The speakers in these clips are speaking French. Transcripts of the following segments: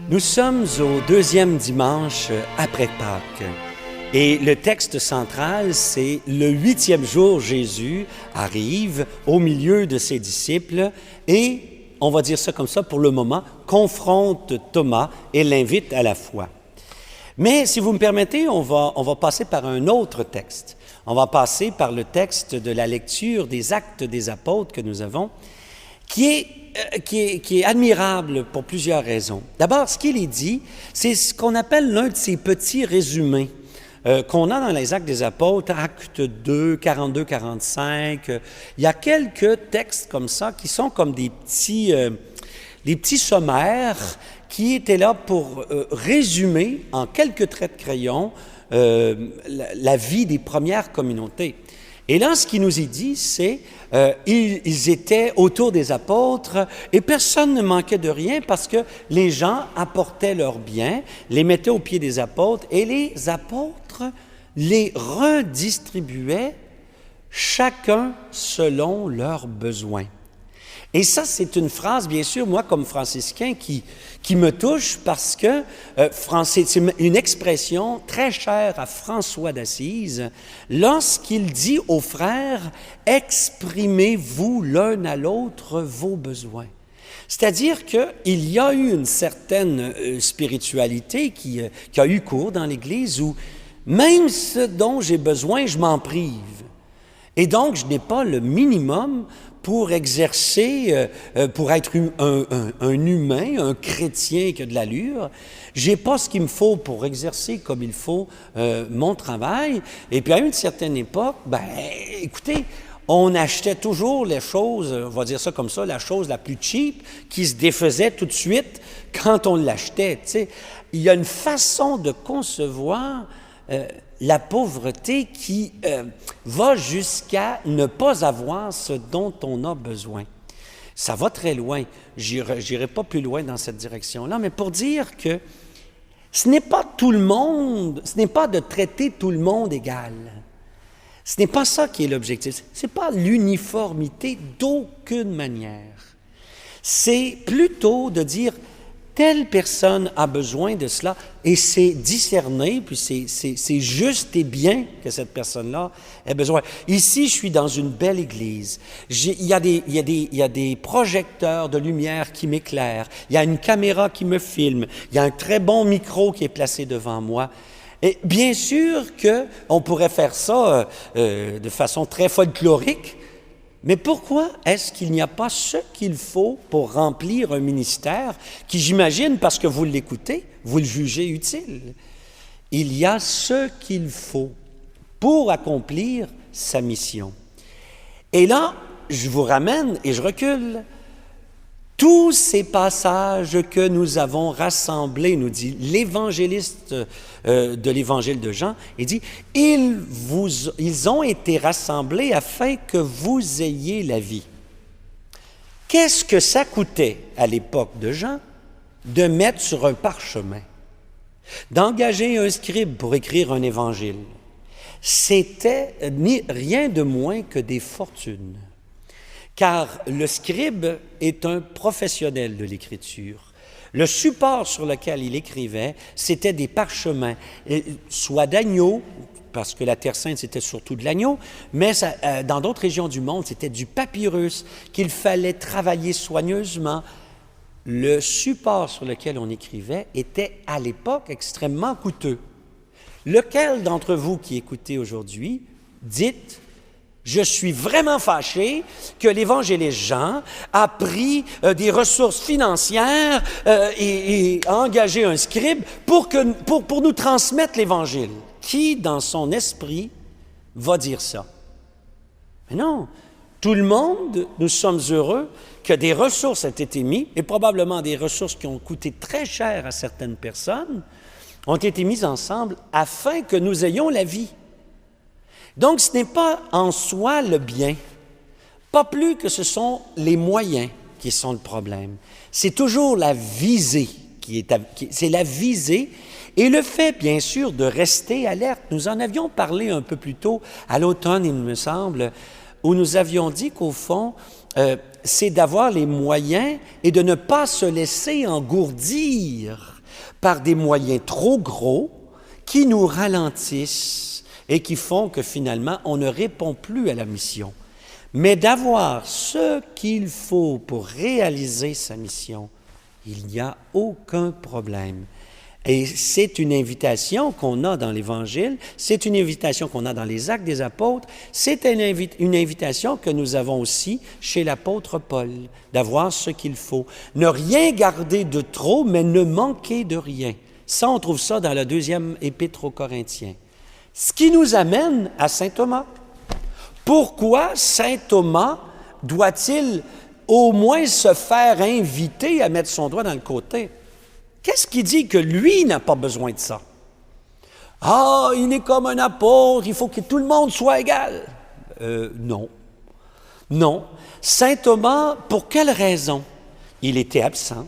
Nous sommes au deuxième dimanche après Pâques et le texte central, c'est le 8e jour, Jésus arrive au milieu de ses disciples et, on va dire ça comme ça pour le moment, confronte Thomas et l'invite à la foi. Mais si vous me permettez, on va passer par un autre texte. On va passer par le texte de la lecture des Actes des Apôtres que nous avons, qui est admirable pour plusieurs raisons. D'abord, ce qu'il est dit, c'est ce qu'on appelle l'un de ces petits résumés qu'on a dans les Actes des Apôtres, Actes 2, 42, 45. Il y a quelques textes comme ça qui sont comme des petits sommaires qui étaient là pour résumer en quelques traits de crayon la vie des premières communautés. Et là, ce qui nous est dit, c'est ils étaient autour des apôtres et personne ne manquait de rien parce que les gens apportaient leurs biens, les mettaient aux pieds des apôtres et les apôtres les redistribuaient chacun selon leurs besoins. Et ça, c'est une phrase, bien sûr, moi, comme franciscain, qui me touche parce que c'est une expression très chère à François d'Assise lorsqu'il dit aux frères « Exprimez-vous l'un à l'autre vos besoins ». C'est-à-dire qu'il y a eu une certaine spiritualité qui a eu cours dans l'Église où même ce dont j'ai besoin, je m'en prive. Et donc, je n'ai pas le minimum pour exercer, pour être un humain, un chrétien qui a de l'allure. J'ai pas ce qu'il me faut pour exercer comme il faut mon travail. Et puis à une certaine époque, écoutez, on achetait toujours les choses, on va dire ça comme ça, la chose la plus cheap qui se défaisait tout de suite quand on l'achetait. Tu sais, il y a une façon de concevoir la pauvreté qui va jusqu'à ne pas avoir ce dont on a besoin. Ça va très loin. J'irai pas plus loin dans cette direction-là, mais pour dire que ce n'est pas tout le monde, ce n'est pas de traiter tout le monde égal. Ce n'est pas ça qui est l'objectif. Ce n'est pas l'uniformité d'aucune manière. C'est plutôt de dire telle personne a besoin de cela et c'est discerné, puis c'est juste et bien que cette personne-là ait besoin. Ici, je suis dans une belle église. Il y a des projecteurs de lumière qui m'éclairent. Il y a une caméra qui me filme. Il y a un très bon micro qui est placé devant moi. Et bien sûr qu'on pourrait faire ça de façon très folklorique, mais pourquoi est-ce qu'il n'y a pas ce qu'il faut pour remplir un ministère qui, j'imagine, parce que vous l'écoutez, vous le jugez utile? Il y a ce qu'il faut pour accomplir sa mission. Et là, je vous ramène et je recule. Tous ces passages que nous avons rassemblés, nous dit l'évangéliste de l'évangile de Jean, il dit « Ils ont été rassemblés afin que vous ayez la vie ». Qu'est-ce que ça coûtait à l'époque de Jean de mettre sur un parchemin, d'engager un scribe pour écrire un évangile? C'était rien de moins que des fortunes. Car le scribe est un professionnel de l'écriture. Le support sur lequel il écrivait, c'était des parchemins, soit d'agneau, parce que la Terre Sainte, c'était surtout de l'agneau, mais dans d'autres régions du monde, c'était du papyrus qu'il fallait travailler soigneusement. Le support sur lequel on écrivait était, à l'époque, extrêmement coûteux. Lequel d'entre vous qui écoutez aujourd'hui, dites: je suis vraiment fâché que l'évangéliste Jean a pris des ressources financières et a engagé un scribe pour nous transmettre l'Évangile. Qui, dans son esprit, va dire ça? Mais non, tout le monde, nous sommes heureux que des ressources aient été mises, et probablement des ressources qui ont coûté très cher à certaines personnes, ont été mises ensemble afin que nous ayons la vie. Donc, ce n'est pas en soi le bien, pas plus que ce sont les moyens qui sont le problème. C'est toujours la visée c'est la visée et le fait, bien sûr, de rester alerte. Nous en avions parlé un peu plus tôt, à l'automne, il me semble, où nous avions dit qu'au fond, c'est d'avoir les moyens et de ne pas se laisser engourdir par des moyens trop gros qui nous ralentissent et qui font que finalement, on ne répond plus à la mission. Mais d'avoir ce qu'il faut pour réaliser sa mission, il n'y a aucun problème. Et c'est une invitation qu'on a dans l'Évangile, c'est une invitation qu'on a dans les Actes des Apôtres, c'est une invitation que nous avons aussi chez l'apôtre Paul, d'avoir ce qu'il faut. Ne rien garder de trop, mais ne manquer de rien. Ça, on trouve ça dans la deuxième épître aux Corinthiens. Ce qui nous amène à saint Thomas. Pourquoi saint Thomas doit-il au moins se faire inviter à mettre son doigt dans le côté? Qu'est-ce qui dit que lui n'a pas besoin de ça? Ah, il est comme un apôtre, il faut que tout le monde soit égal. Non. Non. Saint Thomas, pour quelle raison? Il était absent.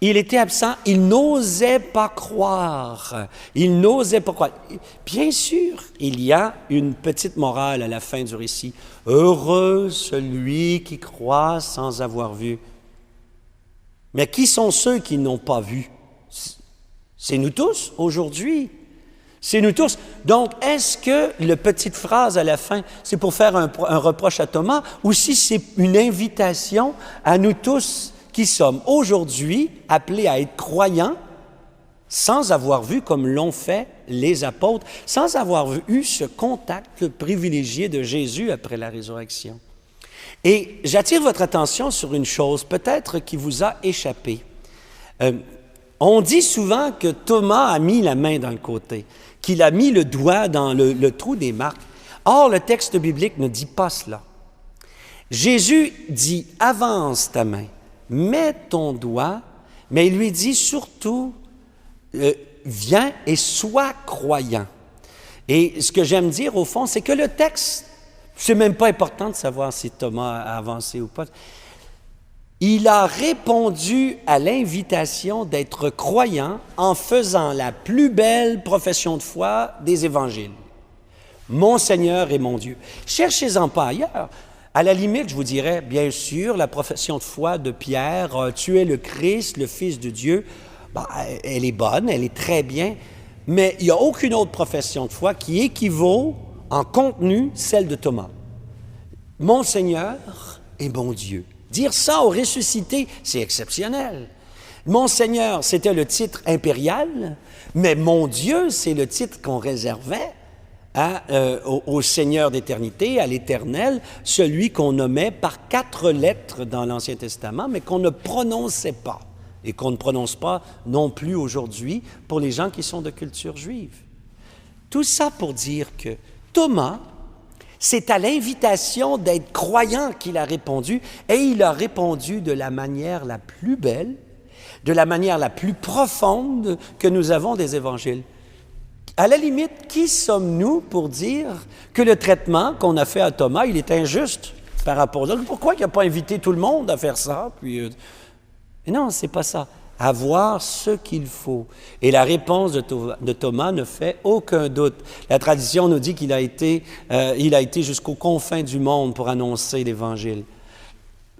Il était absent, il n'osait pas croire. Il n'osait pas croire. Bien sûr, il y a une petite morale à la fin du récit. Heureux celui qui croit sans avoir vu. Mais qui sont ceux qui n'ont pas vu? C'est nous tous, aujourd'hui. C'est nous tous. Donc, est-ce que la petite phrase à la fin, c'est pour faire un reproche à Thomas, ou si c'est une invitation à nous tous qui sommes aujourd'hui appelés à être croyants sans avoir vu, comme l'ont fait les apôtres, sans avoir eu ce contact privilégié de Jésus après la résurrection? Et j'attire votre attention sur une chose, peut-être qui vous a échappé. On dit souvent que Thomas a mis la main dans le côté, qu'il a mis le doigt dans le trou des marques. Or, le texte biblique ne dit pas cela. Jésus dit « avance ta main, mets ton doigt », mais il lui dit surtout « viens et sois croyant ». Et ce que j'aime dire, au fond, c'est que le texte, c'est même pas important de savoir si Thomas a avancé ou pas. Il a répondu à l'invitation d'être croyant en faisant la plus belle profession de foi des évangiles. Mon Seigneur et mon Dieu. Cherchez-en pas ailleurs. À la limite, je vous dirais, bien sûr, la profession de foi de Pierre, tu es le Christ, le Fils de Dieu, ben, elle est bonne, elle est très bien, mais il n'y a aucune autre profession de foi qui équivaut en contenu, celle de Thomas. Mon Seigneur et mon Dieu. Dire ça au ressuscité, c'est exceptionnel. Mon Seigneur, c'était le titre impérial, mais mon Dieu, c'est le titre qu'on réservait au Seigneur d'éternité, à l'Éternel, celui qu'on nommait par 4 lettres dans l'Ancien Testament, mais qu'on ne prononçait pas, et qu'on ne prononce pas non plus aujourd'hui pour les gens qui sont de culture juive. Tout ça pour dire que Thomas, c'est à l'invitation d'être croyant qu'il a répondu, et il a répondu de la manière la plus belle, de la manière la plus profonde que nous avons des évangiles. À la limite, qui sommes-nous pour dire que le traitement qu'on a fait à Thomas, il est injuste par rapport à... Pourquoi il n'a pas invité tout le monde à faire ça? Mais non, c'est pas ça. Avoir ce qu'il faut. Et la réponse de Thomas ne fait aucun doute. La tradition nous dit qu'il a été jusqu'aux confins du monde pour annoncer l'Évangile.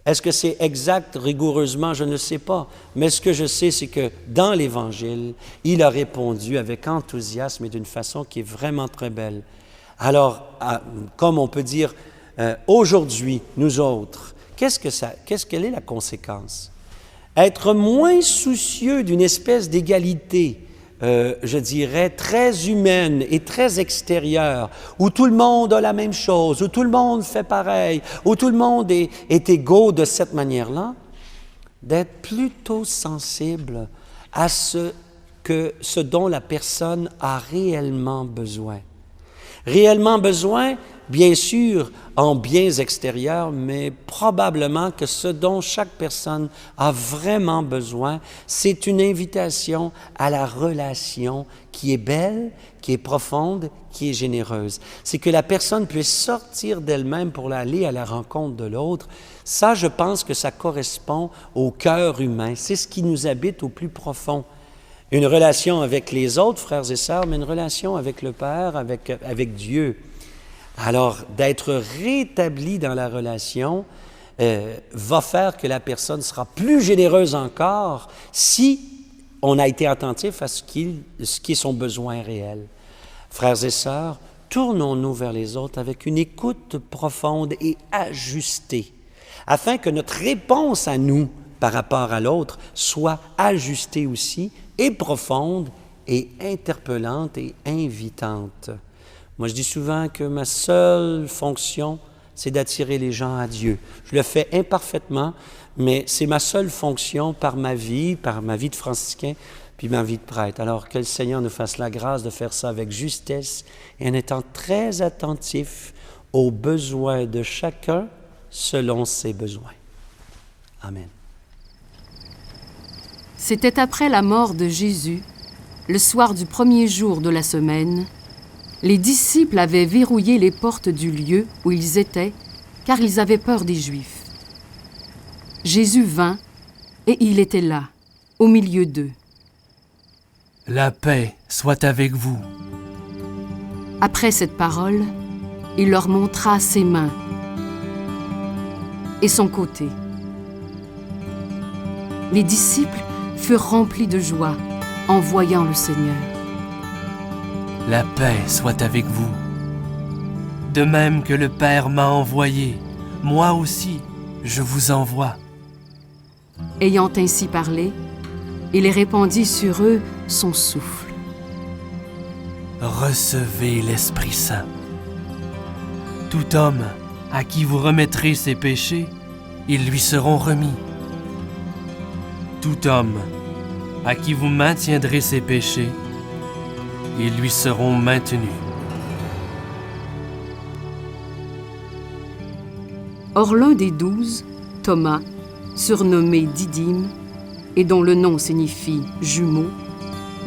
Est-ce que c'est exact rigoureusement? Je ne sais pas. Mais ce que je sais, c'est que dans l'Évangile, il a répondu avec enthousiasme et d'une façon qui est vraiment très belle. Alors, comme on peut dire, aujourd'hui, nous autres, quelle est la conséquence? Être moins soucieux d'une espèce d'égalité, je dirais, très humaine et très extérieure, où tout le monde a la même chose, où tout le monde fait pareil, où tout le monde est égaux de cette manière-là, d'être plutôt sensible à ce dont la personne a réellement besoin. Réellement besoin, bien sûr, en biens extérieurs, mais probablement que ce dont chaque personne a vraiment besoin, c'est une invitation à la relation qui est belle, qui est profonde, qui est généreuse. C'est que la personne puisse sortir d'elle-même pour aller à la rencontre de l'autre. Ça, je pense que ça correspond au cœur humain. C'est ce qui nous habite au plus profond. Une relation avec les autres, frères et sœurs, mais une relation avec le Père, avec Dieu. Alors, d'être rétabli dans la relation va faire que la personne sera plus généreuse encore si on a été attentif à ce qui est son besoin réel. Frères et sœurs, tournons-nous vers les autres avec une écoute profonde et ajustée, afin que notre réponse à nous par rapport à l'autre soit ajustée aussi, et profonde, et interpellante et invitante. Moi, je dis souvent que ma seule fonction, c'est d'attirer les gens à Dieu. Je le fais imparfaitement, mais c'est ma seule fonction par ma vie de franciscain, puis ma vie de prêtre. Alors que le Seigneur nous fasse la grâce de faire ça avec justesse et en étant très attentif aux besoins de chacun selon ses besoins. Amen. C'était après la mort de Jésus, le soir du premier jour de la semaine. Les disciples avaient verrouillé les portes du lieu où ils étaient, car ils avaient peur des Juifs. Jésus vint, et il était là, au milieu d'eux. « La paix soit avec vous. » Après cette parole, il leur montra ses mains et son côté. Les disciples furent remplis de joie en voyant le Seigneur. « La paix soit avec vous. De même que le Père m'a envoyé, moi aussi, je vous envoie. » Ayant ainsi parlé, il répandit sur eux son souffle. Recevez l'Esprit Saint. Tout homme à qui vous remettrez ses péchés, ils lui seront remis. Tout homme à qui vous maintiendrez ses péchés, ils lui seront maintenus. Or l'un des 12, Thomas, surnommé Didyme, et dont le nom signifie « jumeau »,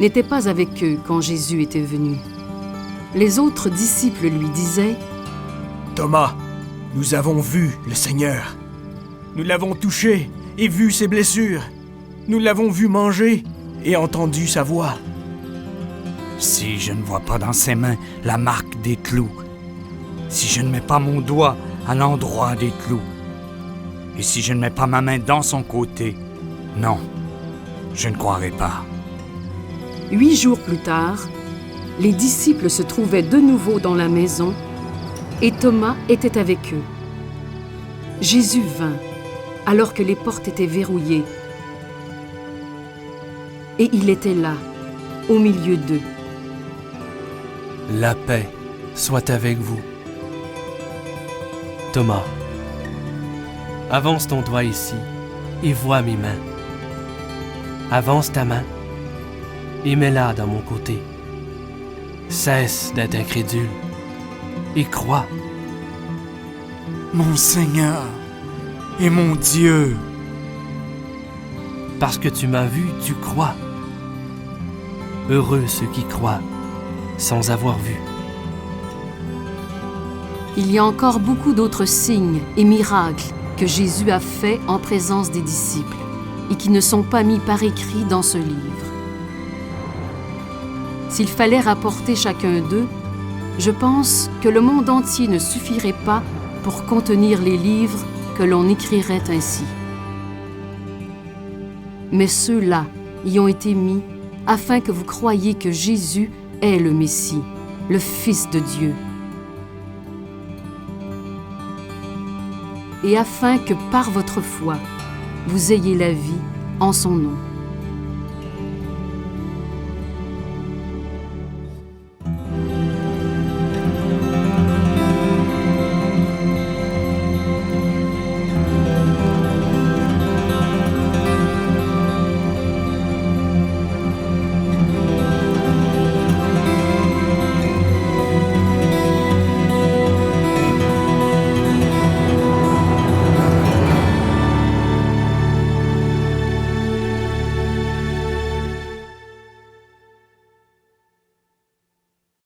n'était pas avec eux quand Jésus était venu. Les autres disciples lui disaient « Thomas, nous avons vu le Seigneur. Nous l'avons touché et vu ses blessures. Nous l'avons vu manger et entendu sa voix. » Si je ne vois pas dans ses mains la marque des clous, si je ne mets pas mon doigt à l'endroit des clous, et si je ne mets pas ma main dans son côté, non, je ne croirai pas. 8 jours plus tard, les disciples se trouvaient de nouveau dans la maison et Thomas était avec eux. Jésus vint, alors que les portes étaient verrouillées, et il était là, au milieu d'eux. La paix soit avec vous. Thomas, avance ton doigt ici et vois mes mains. Avance ta main et mets-la dans mon côté. Cesse d'être incrédule et crois. Mon Seigneur et mon Dieu. Parce que tu m'as vu, tu crois. Heureux ceux qui croient sans avoir vu. Il y a encore beaucoup d'autres signes et miracles que Jésus a faits en présence des disciples et qui ne sont pas mis par écrit dans ce livre. S'il fallait rapporter chacun d'eux, je pense que le monde entier ne suffirait pas pour contenir les livres que l'on écrirait ainsi. Mais ceux-là y ont été mis afin que vous croyiez que Jésus est le Messie, le Fils de Dieu. Et afin que par votre foi, vous ayez la vie en son nom.